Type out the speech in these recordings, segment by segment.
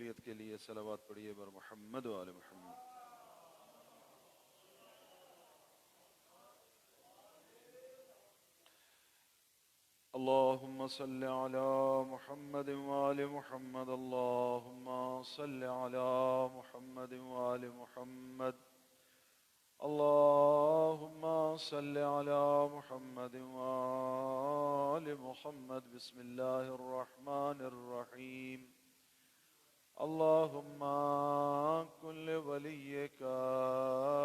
कबूलियत के लिए सलावत पढ़िए बर मोहम्मद व आले मोहम्मद। अल्लाहुम्मा सल्लि अला मुहम्मद व आले मुहम्मद। अल्लाहुम्मा सल्लि अला मुहम्मद व आले मुहम्मद। अल्लाहुम्मा सल्लि अला मुहम्मद व आले मुहम्मद। बिस्मिल्लाहिर रहमानिर रहीम। अल्लाहुम्मा कुल वलिय्यका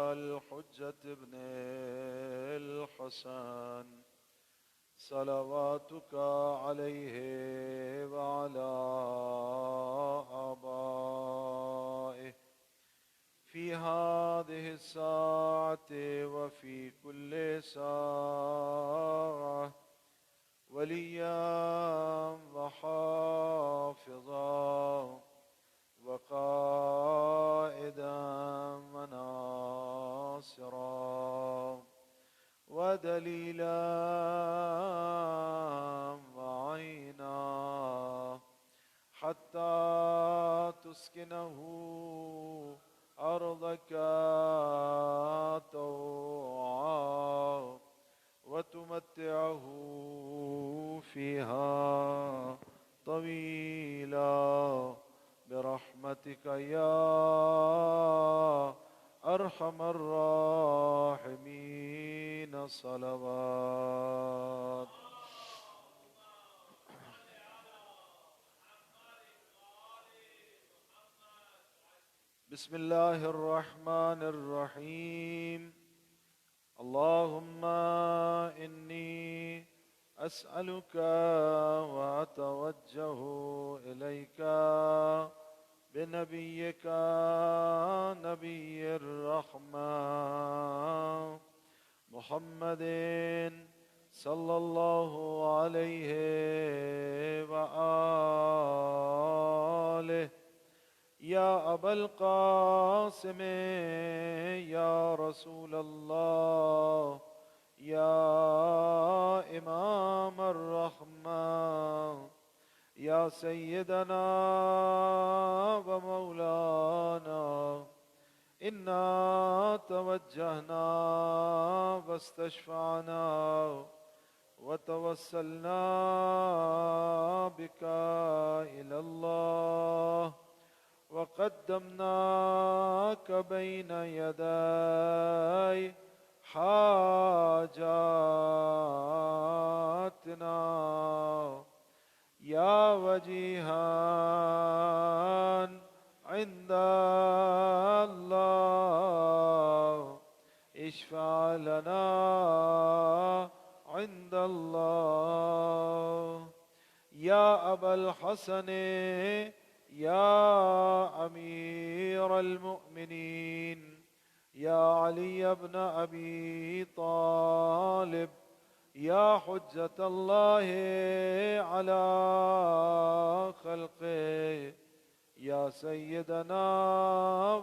अल हुज्जत इब्नुल हसन सलावातुका अलैहि व अला आबाइहि फी हादिहि अस्साअति व फी कुल्लि साअह वलिय्यन व हाफ़िज़न व क़ाइदन व नासिरन व दलीलन व अईना हत्ता तुस्किनहु अर्दका तौअन व तुमत्तिअहु फ़ीहा तवीला برحمتك يا أرحم الراحمين صلوات بسم الله الرحمن الرحيم اللهم إني أسألك وأتوجه إليك بنبيك نبي الرحمة محمد صلى الله عليه وآله يا أبا القاسم يا رسول الله يا إمام الرحمة يا سيدنا ومولانا إنا توجهنا واستشفعنا وتوسلنا بك إلى الله وقدمناك بين يدي حاجاتنا يا وجيها عند الله اشفع لنا عند الله يا أبا الحسن يا أمير المؤمنين يا علي بن أبي طالب يا حجة الله على خلقه يا سيدنا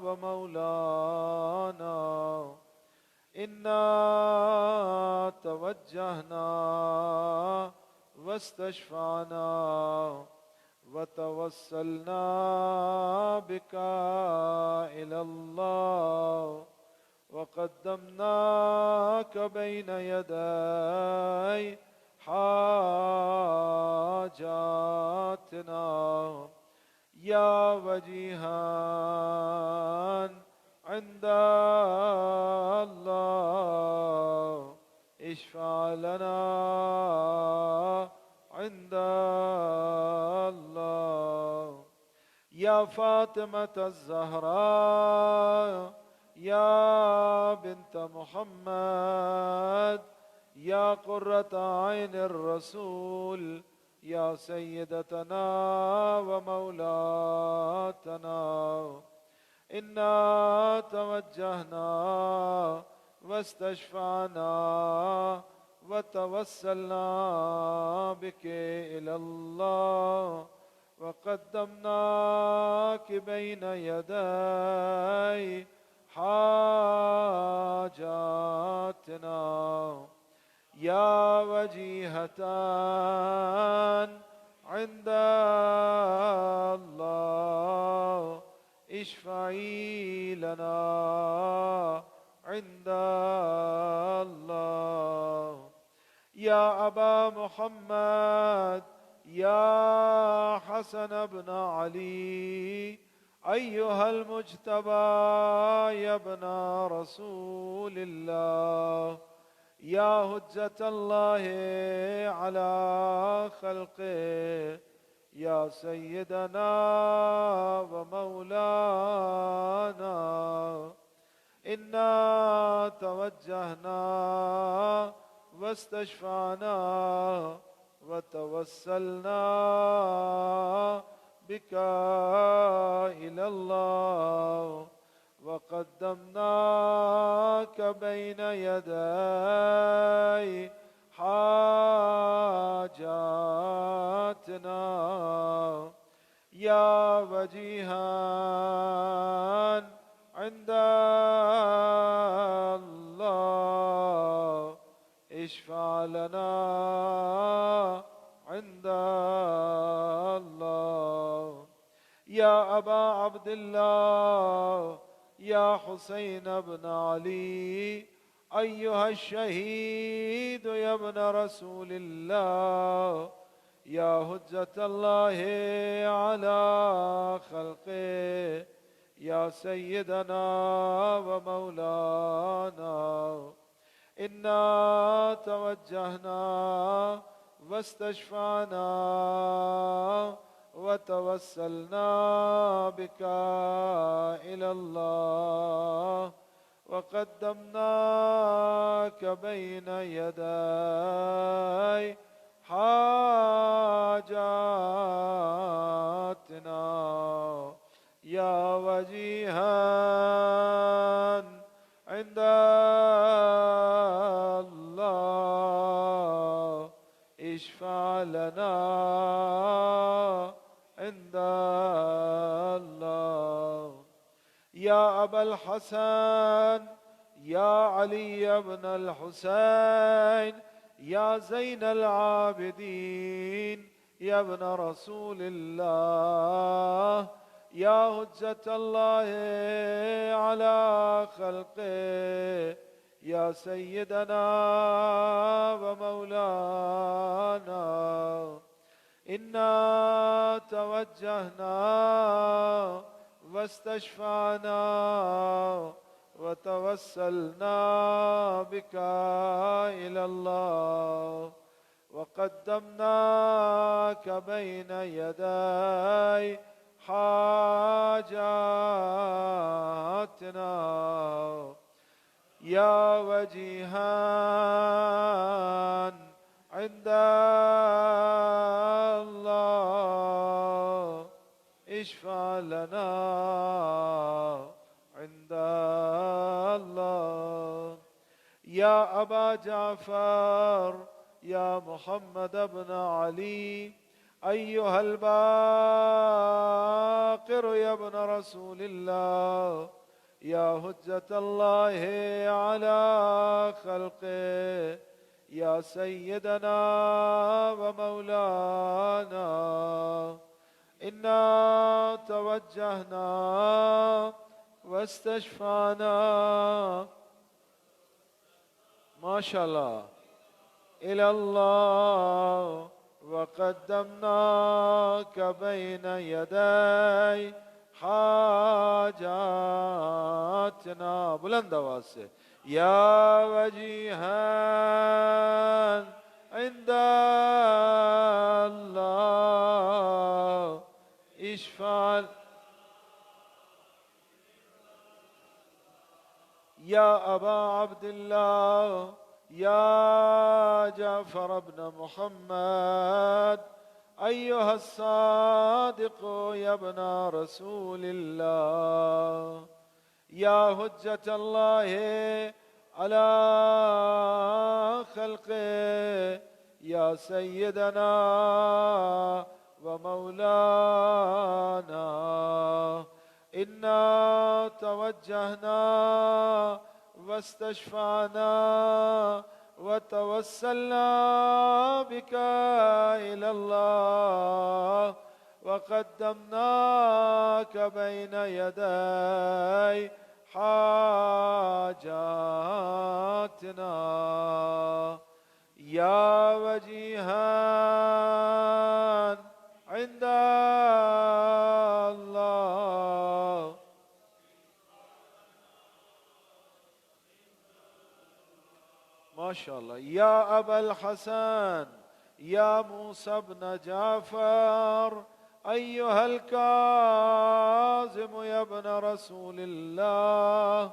ومولانا إنا توجهنا واستشفعنا وتوسلنا بك إلى الله وقدمناك بين يدي حاجاتنا يا وجيها عند الله اشفع لنا عند الله يا فاطمة الزهراء يا بنت محمد يا قرة عين الرسول يا سيدتنا ومولاتنا إنا توجهنا واستشفعنا وتوسلنا بك إلى الله وقدمناك بين يدي حاجاتنا يا وجيهة عند الله اشفعي لنا عند الله. يا أبا محمد يا حسن بن علي أيها المجتبى يا ابن رسول الله، يا هجة الله على خلقه، يا سيدنا ومولانا، إنا توجهنا واستشفعنا وتوسلنا بك إلى الله، وقدمناك بين يدي حاجاتنا يا وجيها عند الله، اشفع لنا عند الله. يا أبا عبد الله يا حسين بن علي أيها الشهيد يا ابن رسول الله، يا هجة الله على خلقه، يا سيدنا ومولانا، إنا توجهنا واستشفعنا وتوسلنا بك إلى الله، وقدمناك بين يدي حاجاتنا يا وجيها عند الله، اشفع لنا عند الله. يا أبا الحسن يا علي بن الحسين يا زين العابدين يا ابن رسول الله، يا هجة الله على خلقه، يا سيدنا ومولانا، إنا توجهنا واستشفعنا وتوسلنا بك إلى الله، وقدمناك بين يدي حاجاتنا يا وجيها عند الله، اشفع لنا عند الله. يا أبا جعفر يا محمد بن علي أيها الباقر يا ابن رسول الله، يا هجة الله على خلقه، يا سيدنا ومولانا، إنا توجهنا واستشفعنا ما شاء الله إلى الله، وقدمناك بين يدي حاجاتنا بلند آواز سے يا وجيها عند الله، اشفع يا أبا عبد الله يا جعفر بن محمد أيها الصادق يا ابن رسول الله، يا هجة الله على خلقه، يا سيدنا ومولانا، إنا توجهنا واستشفعنا وتوسلنا بك إلى الله، وقدمناك بين يدي حاجاتنا يا وجيها عند الله. ما شاء الله. يا أبا الحسن يا موسى بن جعفر أيها الكاظم يا ابن رسول الله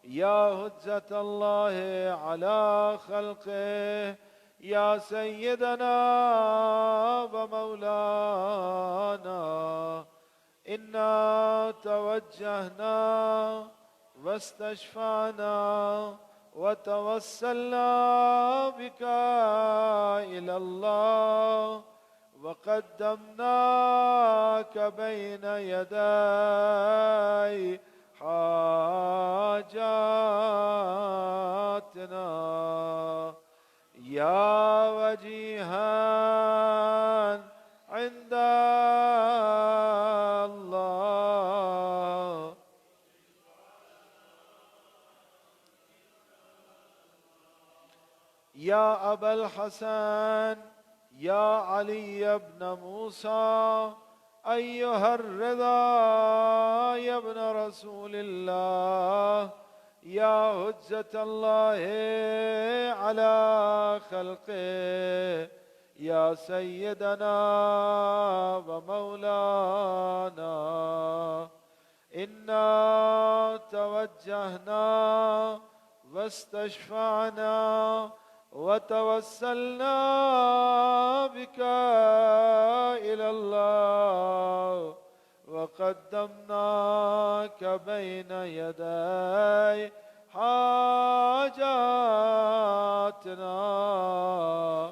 يا هجة الله على خلقه يا سيدنا ومولانا إنا توجهنا واستشفعنا وتوسلنا بك إلى الله وقدمناك بين يدي حاجاتنا يا وجيها عند الله. يا أبا الحسن يا علي بن موسى أيها الرضا يا ابن رسول الله يا هجة الله على خلقه يا سيدنا ومولانا إنا توجهنا واستشفعنا وتوسلنا بك إلى الله وقدمناك بين يدي حاجاتنا.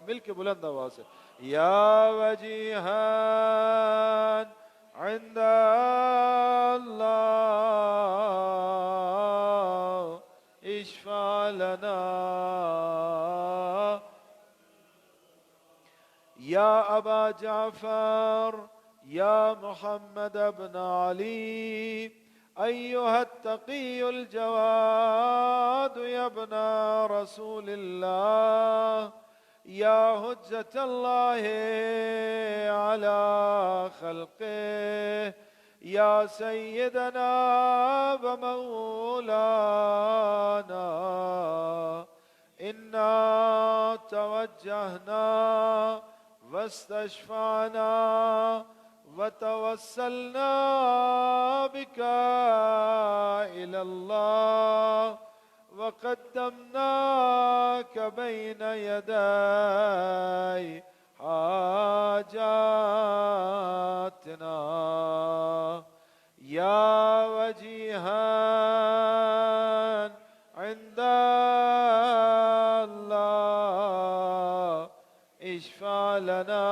ملك بلند واسع. يا وجيها عند الله اشفع لنا. يا أبا جعفر يا محمد بن علي أيها التقي الجواد يا ابن رسول الله يا هجة الله على خلقه يا سيدنا ومولانا إنا توجهنا واستشفعنا وتوسلنا بك إلى الله وقدمناك بين يدي حاجاتنا يا وجيها عند الله اشفع لنا.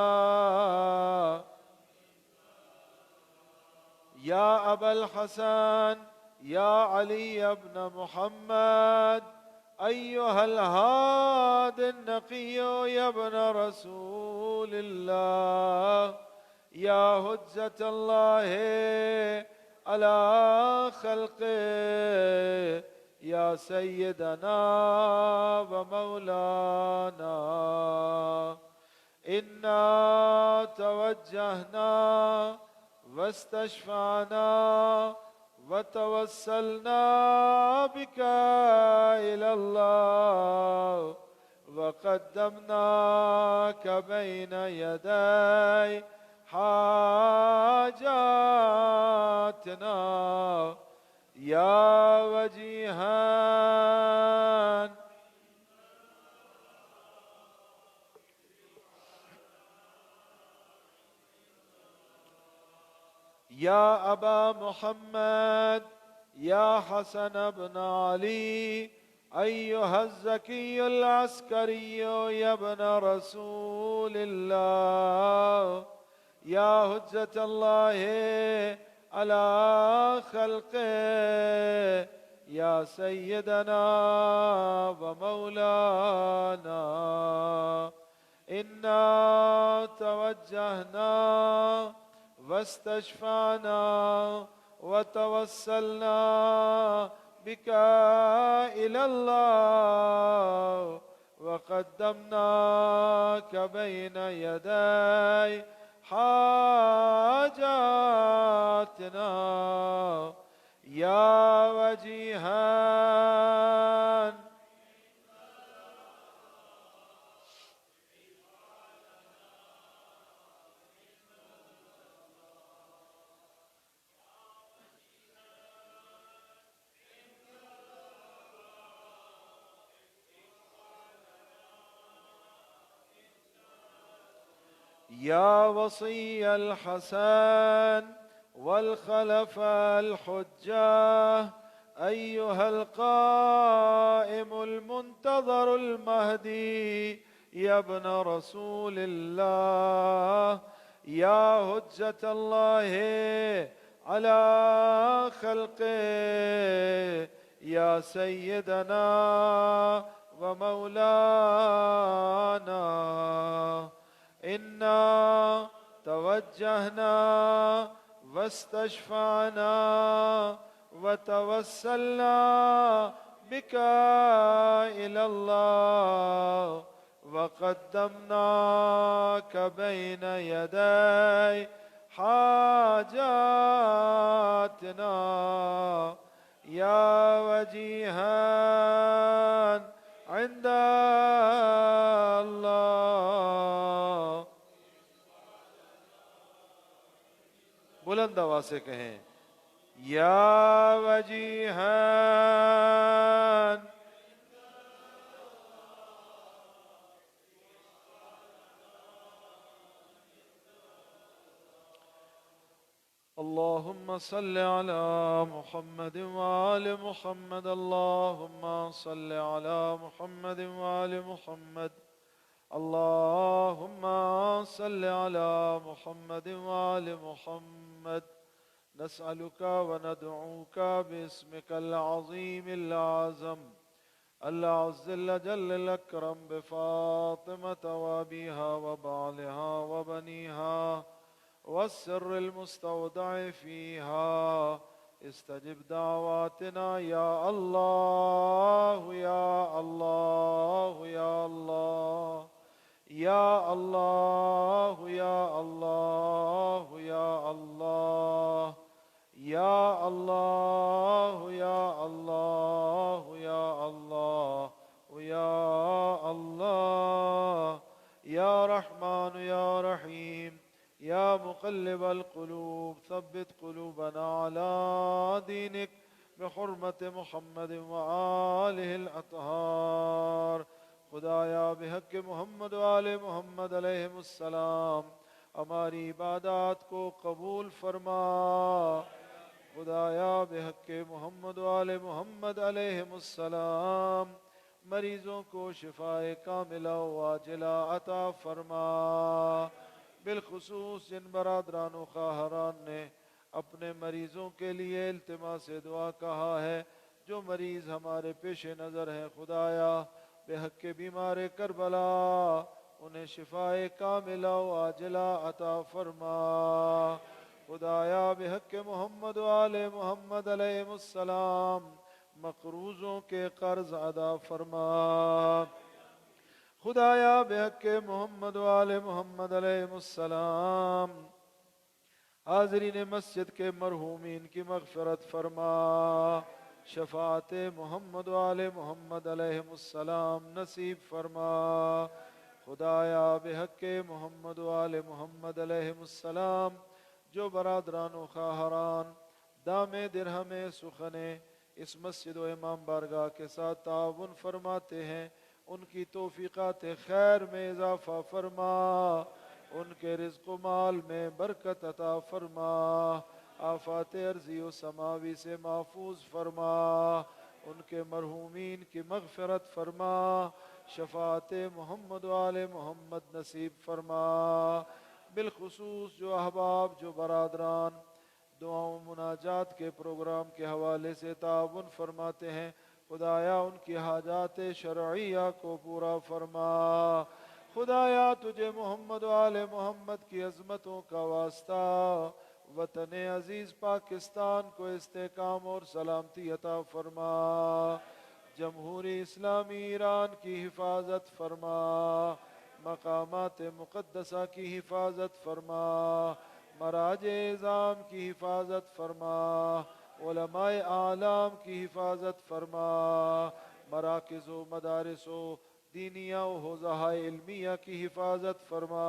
يا أبا الحسن يا علي بن محمد أيها الهادي النقي يا ابن رسول الله يا هجة الله على خلقه يا سيدنا ومولانا إنا توجهنا واستشفعنا وتوسلنا بك إلى الله وقدمناك بين يدي حاجاتنا يا وجيها. يا أبا محمد يا حسن بن علي أيها الزكي العسكري يا ابن رسول الله يا هجة الله على خلقه يا سيدنا ومولانا إنا توجهنا واستشفعنا وتوسلنا بك إلى الله وقدمناك بين يدي حاجاتنا يا وجيها يا وصي الحسن والخلف الحجة أيها القائم المنتظر المهدي يا ابن رسول الله يا هجة الله على خلقه يا سيدنا ومولانا إنا توجهنا واستشفعنا وتوسلنا بك إلى الله وقدمناك بين يدي حاجاتنا يا وجيها عند الله बुलंद आवाज से कहें या वजीहान اللهم صل على محمد وآل محمد اللهم صل على محمد وآل محمد اللهم صل على محمد وآل محمد نسألك وندعوك باسمك العظيم الأعظم الأعز الأجل الأكرم بفاطمة وأبيها وبعلها وبنيها والسر المستودع فيها استجب دعواتنا يا الله يا الله يا الله يا الله يا الله يا الله يا الله يا الله يا الله يا الله يا رحمن يا رحيم يا مقلب القلوب ثبت قلوبنا على دينك بحرمة محمد وآله الأطهار खुदाया बिहक मोहम्मद वाले मोहम्मद अलैहिमुस्सलाम हमारी इबादत को कबूल फरमा खुदाया बिहक मोहम्मद वाले मोहम्मद अलैहिमुस्सलाम मरीजों को शिफाए कामिला वाजिला अता फरमा बिलखुसूस जिन बरादरान खाहरान ने अपने मरीजों के लिए इल्तिमा से दुआ कहा है जो मरीज हमारे पेश नज़र हैं खुदाया बेहक के बीमार करबला उन्हें शिफाए कामिला आजिला अता फरमा खुदाया बेहक के मोहम्मद वाले मोहम्मद अलैहिस्सलाम मकरूज़ों के कर्ज अदा फरमा खुदाया बेहक के मोहम्मद वाले मोहम्मद अलैहिस्सलाम हाज़रीन मस्जिद के मरहूमीन की मग़फ़िरत फरमा शफ़ाअत मोहम्मद वाले मोहम्मद अलैहिस्सलाम नसीब फरमा खुदाया बेहक के मोहम्मद वाले मोहम्मद अलैहिस्सलाम जो बरादरान व खाहरान दामे दिरहमे सुखने इस मस्जिद व इमाम बारगाह के साथ ताउन फरमाते हैं उनकी तौफ़ीक़ात खैर में इजाफ़ा फरमा उनके रिज़्क़ माल में बरकत अता फरमा आफ़ात अर्ज़ी व समावी से महफूज फरमा उनके मरहूमीन की मग़फ़िरत फरमा शफ़ाअत मोहम्मद वाले मोहम्मद नसीब फरमा बिलखुसूस जो अहबाब जो बरादरान दुआओं मुनाजात के प्रोग्राम के हवाले से ताउन फरमाते हैं खुदाया उनकी हाजात शरइया को पूरा फरमा खुदाया तुझे मोहम्मद वाले मोहम्मद की अजमतों का वास्ता वतन अजीज पाकिस्तान को इस्तेकाम और सलामती अता फरमा। जमहूरी इस्लामी ईरान की हिफाजत फरमा। मकामात मुक़द्दसा की हिफाजत फरमा। मराजे इज़ाम की हिफाजत फरमा। उलमाए आलाम की हिफाजत फरमा। मराकिज़ो मदारिसो दीनिया होज़ाए इल्मिया की हिफाजत फरमा।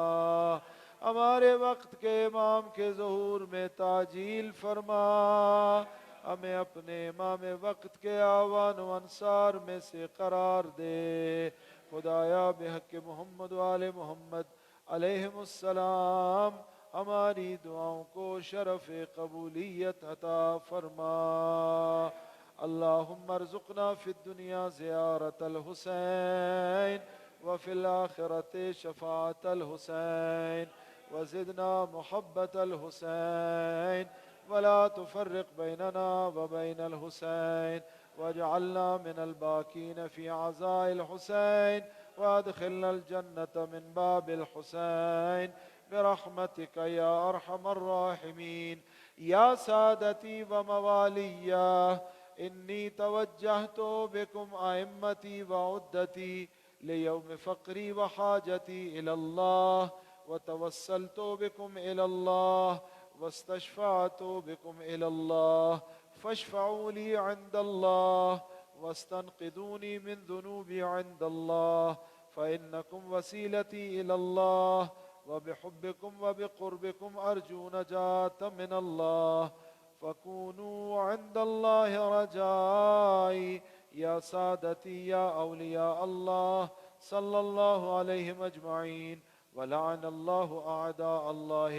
हमारे वक्त के इमाम के ज़हूर में ताजील फरमा। हमें अपने इमाम वक्त के आवान व अंसार में से करार दे। खुदाया बेहक मोहम्मद वाले मोहम्मद अलैहिमुस्सलाम हमारी दुआओं को शरफ कबूलियत अता फरमा। अल्लाहुम्मा अर्ज़ुक़ना फ़िद्दुनिया ज़ियारतल हुसैन व फ़िल आख़िरति शफ़ाअतल हुसैन व ज़िदना मुहब्बतल हुसैन वला तुफ़र्रिक़ बैनना व बैनल हुसैन वजअलना मिनल बाक़ीन फ़ी अज़ाइल हुसैन वअदख़िलनल जन्नत मिन बाबिल हुसैन बिरहमतिक या अरहमर राहिमीन। या सादती व मवालिया इन्नी तवज्जहतु बिकुम अइम्मती व उद्दती लियौम फ़क़री व हाजती इलल्लाह व तवस्सलतु बिकुम इलल्लाह वस्तशफ़अतु बिकुम इलल्लाह फशफ़ऊ ली इंदल्लाह वस्तनक़िदूनी मिन ज़ुनूबी इंदल्लाह फ़इन्नकुम वसीलती इलल्लाह व बिहुब्बिकुम व बिक़ुर्बिकुम अर्जू नजात मिनल्लाह फ़कूनू इंदल्लाह रजाई। या सादती या औलिया अल्लाह सल्लल्लाहु अलैहि अजमईन वलअनल्लाहु अअदा अल्लाह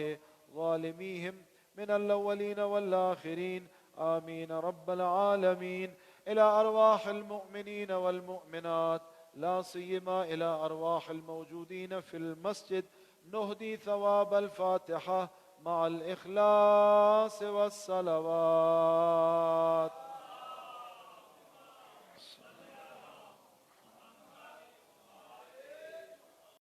ज़ालिमीहिम मिनल अव्वलीन वल आखिरीन आमीन रब्बल आलमीन। इला अरवाहिल मुमिनीन वल मुमिनात ला सियमा इला अरवाहिल मौजूदीन फिल मस्जिद नुहदी सवाबल फातिहा मअल इखलास वस्सलवात।